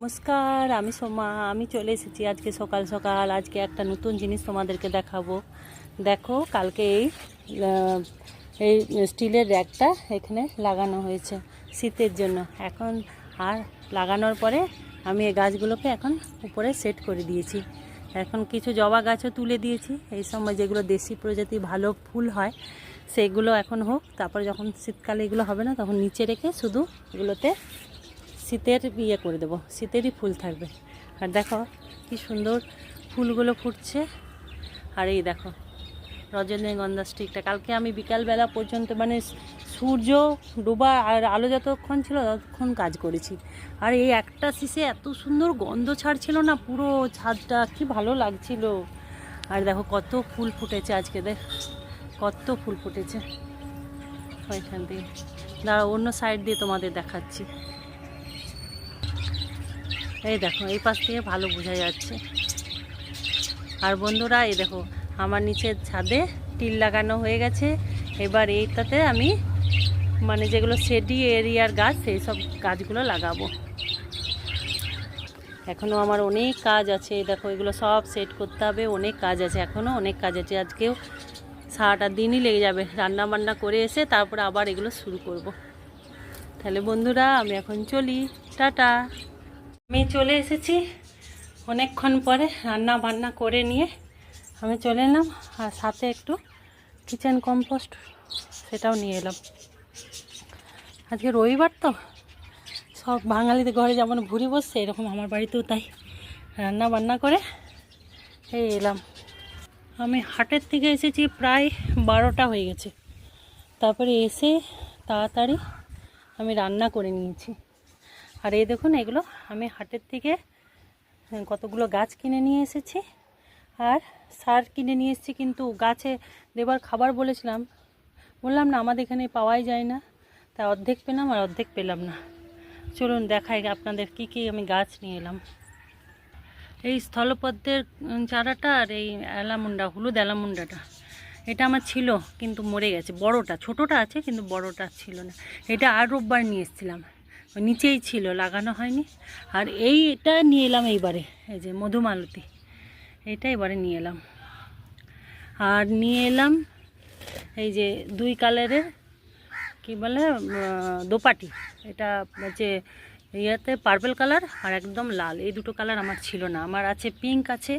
নমস্কার, আমি সোমা। আমি চলে এসেছি আজকে সকাল সকাল। আজকে একটা নতুন জিনিস তোমাদেরকে দেখাবো। দেখো, কালকে এই স্টিলের র্যাকটা এখানে লাগানো হয়েছে শীতের জন্য। এখন আর লাগানোর পরে আমি এই গাছগুলোকে এখন উপরে সেট করে দিয়েছি। এখন কিছু জবা গাছও তুলে দিয়েছি। এই সময় যেগুলো দেশি প্রজাতি ভালো ফুল হয় সেগুলো এখন হোক, তারপরে যখন শীতকালে এগুলো হবে না তখন নিচে রেখে শুধু এগুলোতে শীতের করে দেবো, শীতেরই ফুল থাকবে। আর দেখো কি সুন্দর ফুলগুলো ফুটছে। আর এই দেখো রজনীগন্ধা স্টিকটা কালকে আমি বিকালবেলা পর্যন্ত মানে সূর্য ডোবা আর আলো যতক্ষণ ছিল ততক্ষণ কাজ করেছি। আর এই একটা শীষে এত সুন্দর গন্ধ ছাড়ছিল না, পুরো ছাদটা কি ভালো লাগছিল। আর দেখো কত ফুল ফুটেছে আজকে, দেখ কত ফুল ফুটেছে ওইখান দিয়ে। দাঁড়া, অন্য সাইড দিয়ে তোমাদের দেখাচ্ছি। এই দেখো এই পাশ থেকে ভালো বোঝা যাচ্ছে। আর বন্ধুরা, এই দেখো আমার নিচের ছাদে টিল লাগানো হয়ে গেছে। এবার এইটাতে আমি মানে যেগুলো শেডি এরিয়ার গাছ সেই সব গাছগুলো লাগাবো। এখনও আমার অনেক কাজ আছে। দেখো এগুলো সব সেট করতে হবে, অনেক কাজ আছে, এখনও অনেক কাজ আছে। আজকেও সারাটা দিনই লেগে যাবে রান্না বান্না করে এসে তারপরে আবার এগুলো শুরু করব। তাহলে বন্ধুরা আমি এখন চলি, টাটা। আমি চলে এসেছি অনেকক্ষণ পরে, রান্না বান্না করে নিয়ে আমি চলে এলাম। আর সাথে একটু কিচেন কম্পোস্ট সেটাও নিয়ে এলাম। আজকে রবিবার তো সব বাঙালিদের ঘরে যেমন ভুরি বসছে, এরকম আমার বাড়িতেও তাই রান্না বান্না করে এই এলাম। আমি হাটের থেকে এসেছি প্রায় 12টা হয়ে গেছে। তারপরে এসে তাড়াতাড়ি আমি রান্না করে নিয়েছি। আর এই দেখুন, এগুলো আমি হাটের থেকে কতগুলো গাছ কিনে নিয়ে এসেছি আর সার কিনে নিয়ে এসেছি। কিন্তু গাছে দেবার খাবার বললাম না আমাদের এখানে পাওয়াই যায় না, তাই অর্ধেক পেলাম আর অর্ধেক পেলাম না। চলুন দেখাই আপনাদের কি কি আমি গাছ নিয়ে এলাম। এই স্থলপদ্মের চারাটা আর এই অ্যালামুন্ডা, হলুদ অ্যালামুন্ডাটা, এটা আমার ছিল কিন্তু মরে গেছে। বড়টা, ছোটোটা আছে কিন্তু বড়টা ছিল না। এটা আর রোববার নিয়ে এসেছিলাম, নিচেই ছিল, লাগানো হয়নি। আর এইটা নিয়ে এলাম এইবারে, এই যে মধুমালতী, এইটা এবারে নিয়ে এলাম। আর নিয়ে এলাম এই যে 2 কালারের কি বলে দোপাটি। এটা হচ্ছে ইয়াতে পার্পল কালার আর একদম লাল, এই দুটো কালার আমার ছিল না। আমার আছে পিঙ্ক আছে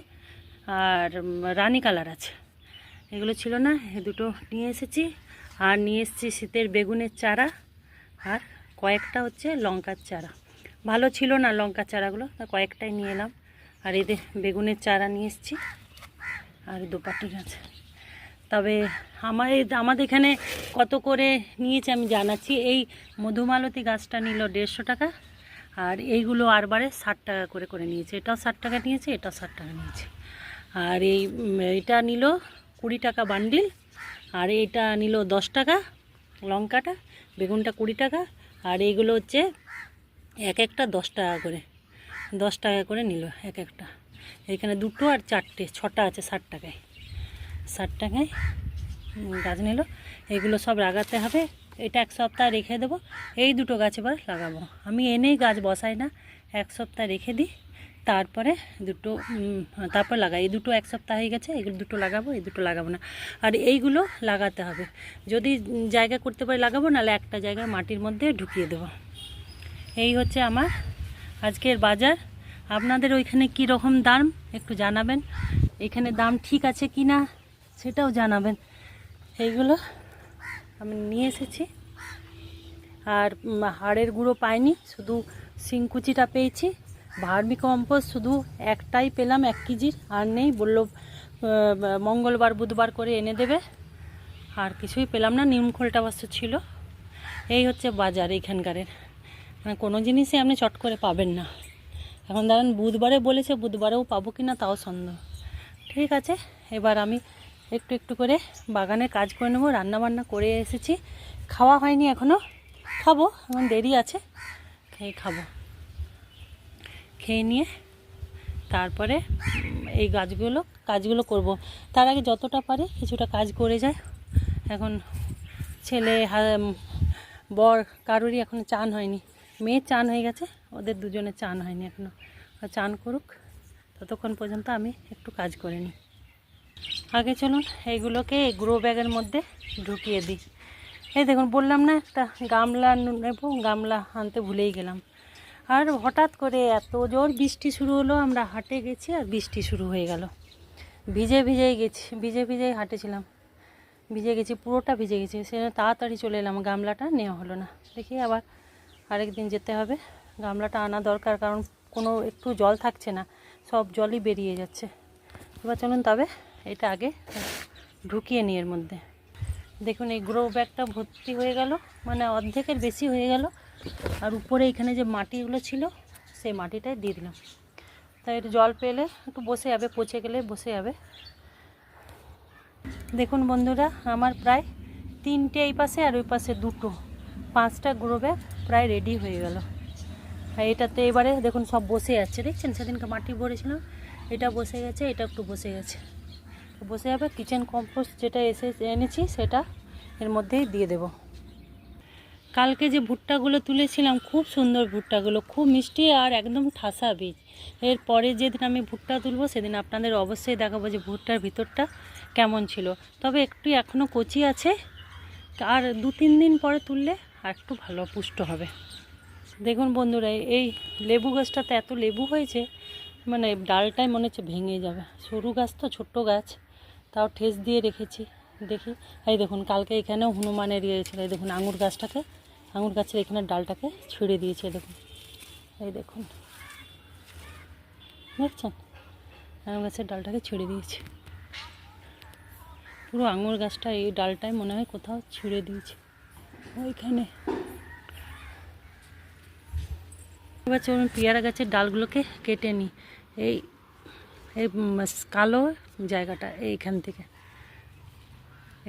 আর রানী কালার আছে, এগুলো ছিল না, এই দুটো নিয়ে এসেছি। আর নিয়ে এসেছি শীতের বেগুনের চারা আর কয়েকটা হচ্ছে লঙ্কার চারা। ভালো ছিল না লঙ্কার চারাগুলো, তা কয়েকটাই নিয়ে এলাম। আর এদের বেগুনের চারা নিয়ে এসেছি আর দোপাটি গাছ। তবে আমাদের এখানে কত করে নিয়েছে আমি জানাচ্ছি। এই মধুমালতী গাছটা নিল 150 টাকা, আর এইগুলো আরবারে 60 টাকা করে নিয়েছে। এটাও 60 টাকা নিয়েছে, এটাও 60 টাকা নিয়েছে। আর এটা নিল 20 টাকা বান্ডিল, আর এইটা নিল 10 টাকা লঙ্কাটা, বেগুনটা 20 টাকা। আর এইগুলো হচ্ছে এক একটা 10 টাকা করে, 10 টাকা করে নিল এক একটা। এখানে 2টো আর 4টে 6টা আছে 60 টাকায়, 60 টাকায় গাছ নিল। এগুলো সব লাগাতে হবে। এটা 1 সপ্তাহ রেখে দেবো। এই দুটো গাছ এবার লাগাবো। আমি এনেই গাছ বসাই না, 1 সপ্তাহ রেখে দিই, তারপরে তারপর লাগাই। এই দুটো 1 সপ্তাহ হয়ে গেছে, এগুলো দুটো লাগাবো, এই দুটো লাগাবো না। আর এইগুলো লাগাতে হবে, যদি জায়গা করতে পারি লাগাবো, নাহলে একটা জায়গায় মাটির মধ্যে ঢুকিয়ে দেবো। এই হচ্ছে আমার আজকের বাজার। আপনাদের ওইখানে কী রকম দাম একটু জানাবেন, এখানে দাম ঠিক আছে কি না সেটাও জানাবেন। এইগুলো আমি নিয়ে এসেছি। আর হাড়ের গুঁড়ো পাইনি, শুধু শিংকুচিটা পেয়েছি। ভার্মি কম্পোস্ট শুধু একটাই পেলাম 1 কেজির, আর নেই, বললো মঙ্গলবার বুধবার করে এনে দেবে। আর কিছুই পেলাম না, নিমখোলটা অবশ্য ছিল। এই হচ্ছে বাজার এইখানকারের। মানে কোনো জিনিসই আপনি চট করে পাবেন না। এখন দাঁড়ান, বুধবারে বলেছে, বুধবারেও পাবো কি না তাও সন্দেহ। ঠিক আছে, এবার আমি একটু একটু করে বাগানে কাজ করে নেবো। রান্নাবান্না করে এসেছি, খাওয়া হয়নি এখনও, খাবো, এখন দেরি আছে, খাবো। খেয়ে নিয়ে তারপরে এই কাজগুলো করব। তার আগে যতটা পারি কিছুটা কাজ করে যায়। এখন ছেলে বর কারোরই এখন চান হয়নি, মেয়ের চান হয়ে গেছে, ওদের দুজনে চান হয়নি এখনও, চান করুক, ততক্ষণ পর্যন্ত আমি একটু কাজ করে নিই। আগে চলুন এইগুলোকে গ্রো ব্যাগের মধ্যে ঢুকিয়ে দিই। এই দেখুন বললাম না একটা গামলা নেব, গামলা আনতে ভুলেই গেলাম। আর হঠাৎ করে এত জোর বৃষ্টি শুরু হলো, আমরা হাটে গেছি আর বৃষ্টি শুরু হয়ে গেল। ভিজেই গেছি, ভিজেই হাঁটেছিলাম, ভিজে গেছি, পুরোটা ভিজে গেছি। সে তাড়াতাড়ি চলে এলাম, গামলাটা নেওয়া হলো না। দেখি আবার আরেক দিন যেতে হবে। গামলাটা আনা দরকার, কারণ কোনো একটু জল থাকছে না, সব জলই বেরিয়ে যাচ্ছে। এবার চলুন তবে এটা আগে ঢুকিয়ে নিই এর মধ্যে। দেখুন এই গ্রো ব্যাগটা ভর্তি হয়ে গেল, মানে অর্ধেকের বেশি হয়ে গেল। আর উপরে এখানে যে মাটিগুলো ছিল সেই মাটিটাই দিয়ে দিলাম। তাই একটু জল পেলে একটু বসে যাবে, পচে গেলে বসে যাবে। দেখুন বন্ধুরা, আমার প্রায় 3টে এই পাশে আর ওই পাশে 2টো, 5টা গ্রো ব্যাগ প্রায় রেডি হয়ে গেল। আর এটাতে এবারে দেখুন সব বসে যাচ্ছে, দেখছেন সেদিনকে মাটি ভরেছিলাম, এটা বসে গেছে, এটা একটু বসে গেছে, বসে যাবে। কিচেন কম্পোস্ট যেটা এনেছি সেটা এর মধ্যেই দিয়ে দেব। কালকে যে ভুট্টাগুলো তুলেছিলাম খুব সুন্দর ভুট্টাগুলো, খুব মিষ্টি আর একদম ঠাসা বীজ। এরপরে যেদিন আমি ভুট্টা তুলবো সেদিন আপনাদের অবশ্যই দেখাবো যে ভুট্টার ভিতরটা কেমন ছিল। তবে একটু এখনও কচি আছে, আর 2-3 দিন পরে তুললে আর একটু ভালো পুষ্ট হবে। দেখুন বন্ধুরা, এই লেবু গাছটাতে এত লেবু হয়েছে, মানে ডালটাই মনে হচ্ছে ভেঙে যাবে। সরু গাছ তো, ছোট্ট গাছ, তাও ঠেস দিয়ে রেখেছি। দেখি, এই দেখুন কালকে এখানেও হনুমানের ইয়েছিল। এই দেখুন আঙুর গাছটাকে, আঙুর গাছের এখানে ডালটাকে ছিঁড়ে দিয়েছে। দেখুন, এই দেখুন, দেখছেন আঙুর গাছের ডালটাকে ছিঁড়ে দিয়েছে। পুরো আঙুর গাছটা এই ডালটায় মনে হয় কোথাও ছিঁড়ে দিয়েছে ওইখানে। এবার চলুন পেয়ারা গাছের ডালগুলোকে কেটে নিই। এই এই কালো জায়গাটা এইখান থেকে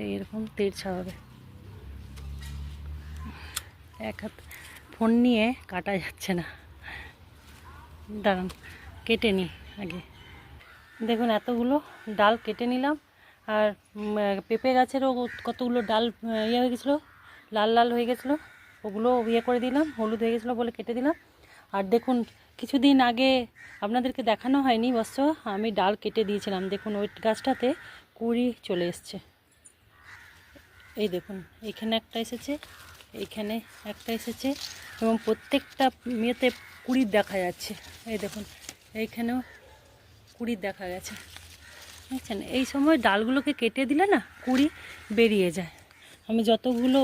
এইরকম তেড়ছা হবে। এক হাত ফোন নিয়ে কাটা যাচ্ছে না, দাঁড়ান কেটে নিই আগে। দেখুন এতগুলো ডাল কেটে নিলাম। আর পেঁপে গাছেরও কতগুলো ডাল ইয়ে হয়ে গেছিলো, লাল লাল হয়ে গেছিলো, ওগুলো ইয়ে করে দিলাম, হলুদ হয়ে গেছিলো বলে কেটে দিলাম। আর দেখুন কিছুদিন আগে আপনাদেরকে দেখানো হয়নি অবশ্য, আমি ডাল কেটে দিয়েছিলাম। দেখুন ওই গাছটাতে কুঁড়ি চলে এসছে। এই দেখুন এইখানে একটা এসেছে, এইখানে একটা এসেছে, এবং প্রত্যেকটা মেয়েতে কুঁড়ি দেখা যাচ্ছে। এই দেখুন এইখানেও কুঁড়ি দেখা গেছে, বুঝছেন। এই সময় ডালগুলোকে কেটে দিলে না কুঁড়ি বেরিয়ে যায়। আমি যতগুলো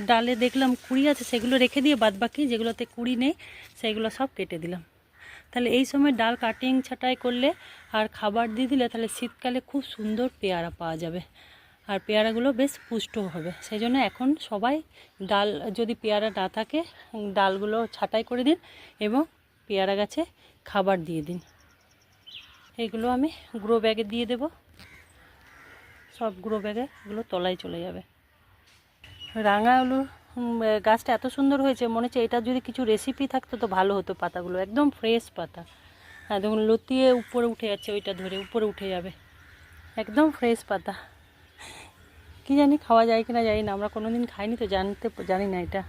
ডালে দেখলাম কুঁড়ি আছে সেগুলো রেখে দিয়ে বাদবাকি যেগুলোতে কুঁড়ি নেই সেগুলো সব কেটে দিলাম। তাহলে এই সময় ডাল কাটিং ছাঁটাই করলে আর খাবার দিয়ে দিলে তাহলে শীতকালে খুব সুন্দর পেয়ারা পাওয়া যাবে, আর পেয়ারাগুলো বেশ পুষ্ট হবে। সেই জন্য এখন সবাই ডাল, যদি পেয়ারা না থাকে ডালগুলো ছাঁটাই করে দিন এবং পেয়ারা গাছে খাবার দিয়ে দিন। এগুলো আমি গ্রো ব্যাগে দিয়ে দেব, সব গ্রো ব্যাগে এগুলো তলায় চলে যাবে। রাঙা আলু গাছটা এত সুন্দর হয়েছে, মনে হচ্ছে এটা যদি কিছু রেসিপি থাকতো তো ভালো হতো। পাতাগুলো একদম ফ্রেশ পাতা, হ্যাঁ দেখুন লতিয়ে উপরে উঠে যাচ্ছে, ওইটা ধরে উপরে উঠে যাবে, একদম ফ্রেশ পাতা। কি জানি খাওয়া যায় কিনা জানি না, আমরা কোনো দিন খাইনি তো জানি না। এটা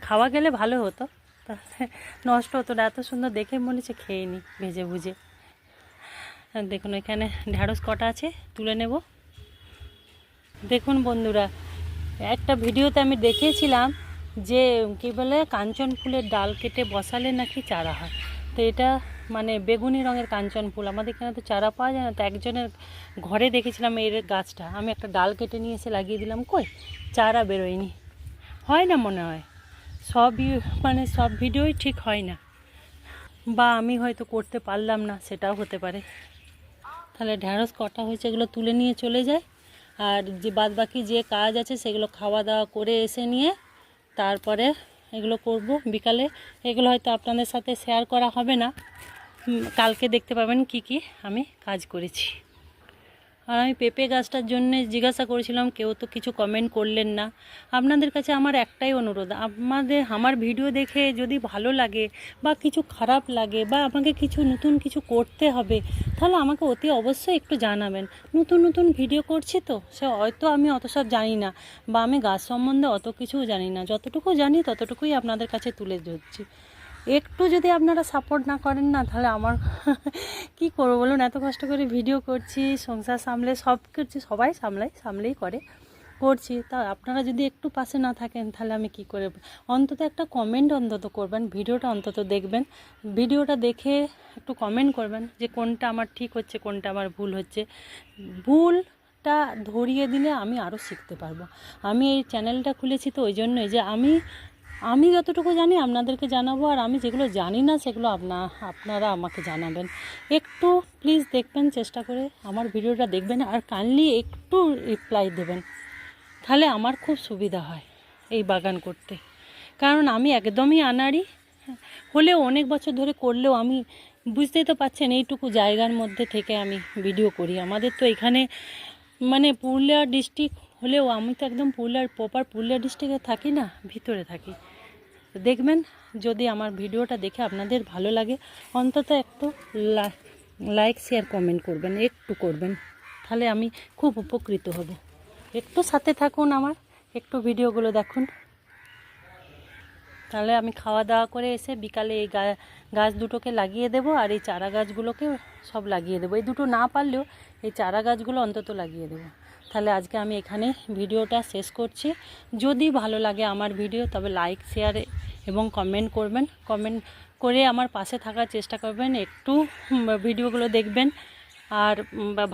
খাওয়া গেলে ভালো হতো, তাহলে নষ্ট হতো না। এত সুন্দর দেখে মনে হচ্ছে খেয়ে নিই ভেজে ভুজে। দেখুন এখানে ঢ্যাঁড়স কটা আছে, তুলে নেব। দেখুন বন্ধুরা, একটা ভিডিওতে আমি দেখেছিলাম যে কী বলে কাঞ্চন ফুলের ডাল কেটে বসালে নাকি চারা হয়। তো এটা মানে বেগুনি রঙের কাঞ্চন ফুল, আমাদের এখানে তো চারা পাওয়া যায় না। তো একজনের ঘরে দেখেছিলাম এর গাছটা, আমি একটা ডাল কেটে নিয়ে এসে লাগিয়ে দিলাম, কই চারা বেরোয়নি। হয় না মনে হয়, সব ভিডিওই ঠিক হয় না, বা আমি হয়তো করতে পারলাম না, সেটাও হতে পারে। তাহলে ঢ্যাঁড়স কটা হয়েছে এগুলো তুলে নিয়ে চলে যায়, আর যে বাদবাকি যে কাজ আছে সেগুলো খাওয়া দাওয়া করে এসে নিয়ে তারপরে এগুলো করব বিকালে। এগুলো হয়তো আপনাদের সাথে শেয়ার করা হবে না, কালকে দেখতে পাবেন কি কি আমি কাজ করেছি। আর আমি পেঁপে গাছটার জন্য জিজ্ঞাসা করেছিলাম, কেউ তো কিছু কমেন্ট করলেন না। আপনাদের কাছে আমার একটাই অনুরোধ, আমার ভিডিও দেখে যদি ভালো লাগে বা কিছু খারাপ লাগে বা আমাকে কিছু নতুন কিছু করতে হবে, তাহলে আমাকে অতি অবশ্যই একটু জানাবেন। নতুন ভিডিও করছি তো, সে হয়তো আমি অত সব জানি না, বা আমি গাছ সম্বন্ধে অত কিছু জানি না। যতটুকু জানি ততটুকুই আপনাদের কাছে তুলে ধরছি। একটু যদি আপনারা সাপোর্ট না করেন না, তাহলে আমার কি করবো বলুন। এত কষ্ট করে ভিডিও করছি, সংসার সামলে সব কিছু সবাই সামলেই করছি, তা আপনারা যদি একটু পাশে না থাকেন তাহলে আমি কি করে। অন্তত একটা কমেন্ট অন্তত করবেন, ভিডিওটা অন্তত দেখবেন, ভিডিওটা দেখে একটু কমেন্ট করবেন যে কোনটা আমার ঠিক হচ্ছে, কোনটা আমার ভুল হচ্ছে। ভুলটা ধরিয়ে দিলে আমি আরও শিখতে পারবো। আমি এই চ্যানেলটা খুলেছি তো ওই জন্যই যে আমি যতটুকু জানি আপনাদেরকে জানাবো, আর আমি যেগুলো জানি না সেগুলো আপনারা আমাকে জানাবেন। একটু প্লিজ দেখবেন, চেষ্টা করে আমার ভিডিওটা দেখবেন, আর কাইন্ডলি একটু রিপ্লাই দেবেন, তাহলে আমার খুব সুবিধা হয় এই বাগান করতে। কারণ আমি একদমই আনাড়ি হলেও অনেক বছর ধরে করলেও আমি, বুঝতেই তো পারছেন, এইটুকু জায়গার মধ্যে থেকে আমি ভিডিও করি। আমাদের তো এখানে মানে পুরুলিয়া ডিস্ট্রিক্ট হলেও আমি তো একদম প্রপার পুরুলিয়া ডিস্ট্রিক্টে থাকি না, ভিতরে থাকি। দেখবেন যদি আমার ভিডিওটা দেখে আপনাদের ভালো লাগে, অন্তত একটু লাইক শেয়ার কমেন্ট করবেন, একটু করবেন, তাহলে আমি খুব উপকৃত হব। একটু সাথে থাকুন, আমার একটু ভিডিওগুলো দেখুন, তাহলে আমি খাওয়া দাওয়া করে এসে বিকালে এই গাছ দুটোকে লাগিয়ে দেব, আর এই চারা গাছগুলোকে সব লাগিয়ে দেবো। এই দুটো না পারলেও এই চারা গাছগুলো অন্তত লাগিয়ে দেবো। তাহলে আজকে আমি এখানে ভিডিওটা শেষ করছি। যদি ভালো লাগে আমার ভিডিও, তবে লাইক শেয়ার এবং কমেন্ট করবেন, কমেন্ট করে আমার পাশে থাকার চেষ্টা করবেন, একটু ভিডিওগুলো দেখবেন। আর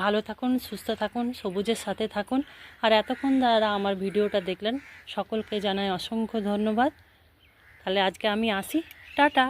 ভালো থাকুন, সুস্থ থাকুন, সবুজের সাথে থাকুন। আর এতক্ষণ যারা আমার ভিডিওটা দেখলেন সকলকে জানাই অসংখ্য ধন্যবাদ। তাহলে আজকে আমি আসি, টাটা।